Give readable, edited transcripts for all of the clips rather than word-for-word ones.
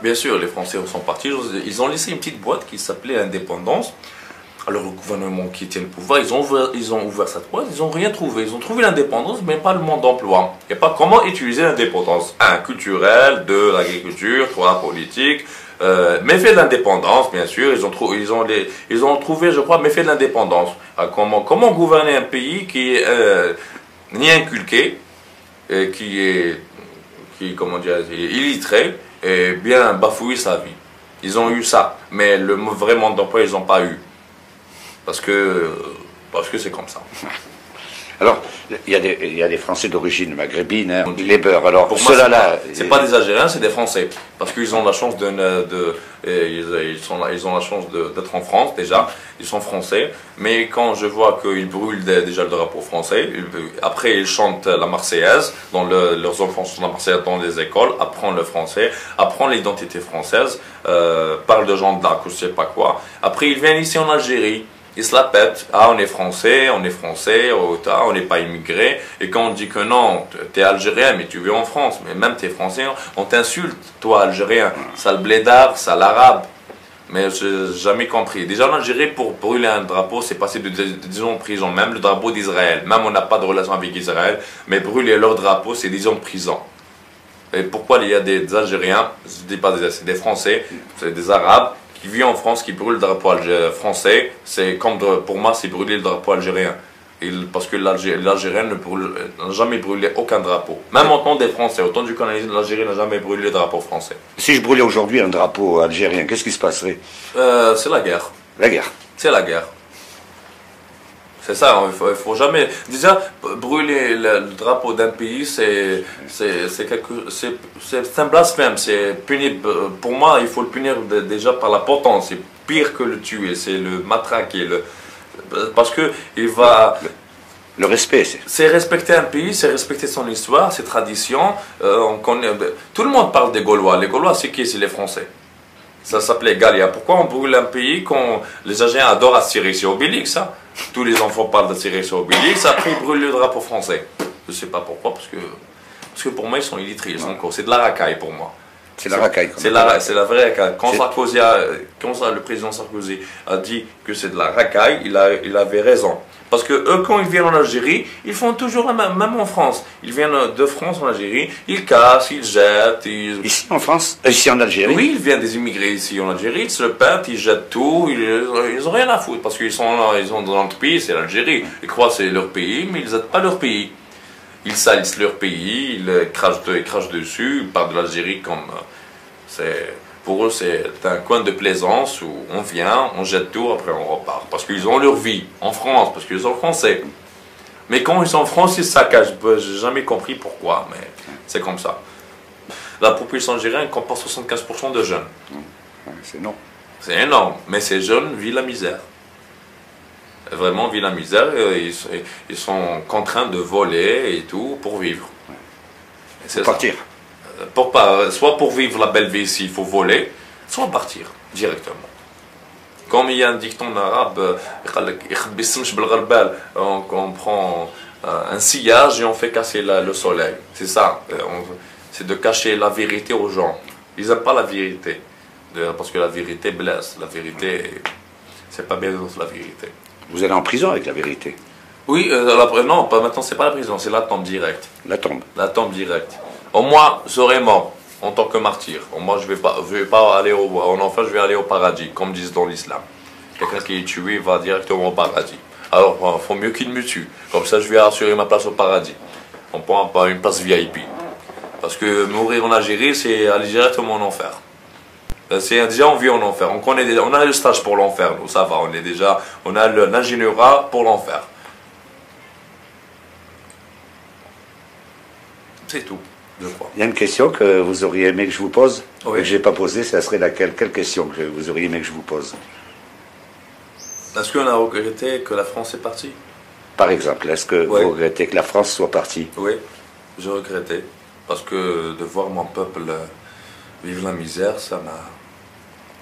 Bien sûr, les Français sont partis. Ils ont laissé une petite boîte qui s'appelait Indépendance. Alors le gouvernement qui tient le pouvoir, ils ont ouvert cette boîte, ils n'ont rien trouvé. Ils ont trouvé l'indépendance, mais pas le monde d'emploi. Il n'y a pas comment utiliser l'indépendance. Un, culturel, deux, l'agriculture, trois, politique. Méfait de l'indépendance, bien sûr. Ils ont trouvé, je crois, méfait de l'indépendance. Comment gouverner un pays qui est ni inculqué, comment dire, illettré, et bien bafouiller sa vie. Ils ont eu ça, mais le vrai monde d'emploi, ils n'ont pas eu. Parce que c'est comme ça. Alors, il y a des Français d'origine maghrébine, hein, les beurs. Alors, pour moi, c'est pas des Algériens, c'est des Français. Parce qu'ils ont la chance ils ont la chance d'être en France déjà. Ils sont français. Mais quand je vois qu'ils brûlent déjà le drapeau français, après ils chantent la Marseillaise, leurs enfants chantent la Marseillaise dans les écoles, apprennent le français, apprennent l'identité française, parlent de gens d'arc ou je sais pas quoi. Après ils viennent ici en Algérie. Ils se la pètent. Ah, on est français, on n'est pas immigré. Et quand on dit que non, t'es algérien, mais tu vis en France, mais même t'es français, on t'insulte, toi, algérien. Sale blédard, sale arabe. Mais j'ai jamais compris. Déjà en Algérie, pour brûler un drapeau, c'est passé de 10 ans de prison. Même le drapeau d'Israël. Même on n'a pas de relation avec Israël. Mais brûler leur drapeau, c'est 10 ans de prison. Et pourquoi il y a des Algériens, je dis pas c'est des Français, c'est des Arabes, qui vit en France, qui brûle le drapeau français, c'est comme pour moi, c'est brûler le drapeau algérien. Parce que l'Algérien n'a jamais brûlé aucun drapeau. Même en temps des Français, autant du Canada, l'Algérie n'a jamais brûlé le drapeau français. Si je brûlais aujourd'hui un drapeau algérien, qu'est-ce qui se passerait? C'est la guerre. La guerre. C'est la guerre. C'est ça, il faut jamais... Déjà, brûler le drapeau d'un pays, c'est un blasphème, c'est punible. Pour moi, il faut le punir déjà par la potence. C'est pire que le tuer, c'est le matraquer. Parce que il va... Le respect, c'est respecter un pays, c'est respecter son histoire, ses traditions. Tout le monde parle des Gaulois. Les Gaulois, c'est qui? C'est les Français. Ça s'appelait Gallia. Pourquoi on brûle un pays quand les Algériens adorent Astérix et Obélix, ça? Tous les enfants parlent d'Astérix et Obélix, après ils brûlent le drapeau français. Je ne sais pas pourquoi, parce que pour moi ils sont illettrés. C'est de la racaille pour moi. C'est la racaille. C'est la vraie racaille. Quand le président Sarkozy a dit que c'est de la racaille, il avait raison. Parce que eux, quand ils viennent en Algérie, ils font toujours la même en France. Ils viennent de France en Algérie, ils cassent, ils jettent. Ici en France? Ici en Algérie? Oui, ils viennent des immigrés ici en Algérie, ils se peintent, ils jettent tout, ils n'ont rien à foutre. Parce qu'ils sont dans notre pays, c'est l'Algérie. Ils croient que c'est leur pays, mais ils n'aident pas leur pays. Ils salissent leur pays, ils crachent dessus, ils parlent de l'Algérie comme... Pour eux, c'est un coin de plaisance où on vient, on jette tout, après on repart. Parce qu'ils ont leur vie en France, parce qu'ils sont français. Mais quand ils sont en France, ils saccagent. Je n'ai jamais compris pourquoi, mais c'est comme ça. La population algérienne comporte 75% de jeunes. C'est énorme. C'est énorme, mais ces jeunes vivent la misère. Vraiment vivent la misère, ils sont contraints de voler et tout pour vivre. C'est partir. Soit pour vivre la belle vie ici, il faut voler, soit partir directement. Comme il y a un dicton en arabe, on prend un sillage et on fait casser le soleil. C'est ça, c'est de cacher la vérité aux gens. Ils n'aiment pas la vérité, parce que la vérité blesse. La vérité, c'est pas bien la vérité. Vous allez en prison avec la vérité? Oui, non, maintenant c'est pas la prison, c'est la tombe directe. La tombe? La tombe directe. Au moins, je serai mort en tant que martyr. Au moins, je vais pas aller en enfer, je vais aller au paradis, comme disent dans l'islam. Quelqu'un qui est tué va directement au paradis. Alors, il faut mieux qu'il me tue. Comme ça, je vais assurer ma place au paradis. On prend pas une place VIP. Parce que mourir en Algérie, c'est aller directement en enfer. Déjà, on vit en enfer. On a le stage pour l'enfer, nous, ça va. On a l'ingénierat pour l'enfer. C'est tout. Il y a une question que vous auriez aimé que je vous pose, oui. Que je n'ai pas posée, ça serait laquelle? Quelle question que vous auriez aimé que je vous pose? Est-ce qu'on a regretté que la France est partie? Par exemple, est-ce que vous regrettez que la France soit partie? Oui, je regrettais. Parce que de voir mon peuple vivre la misère, ça m'a...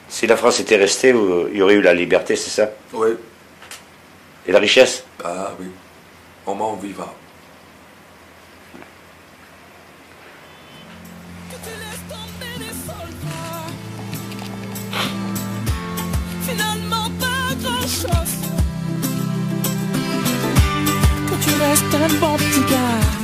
Si la France était restée, il y aurait eu la liberté, c'est ça? Oui. Et la richesse? Ah oui. Au moins on vivra. tu restes un bon petit gars.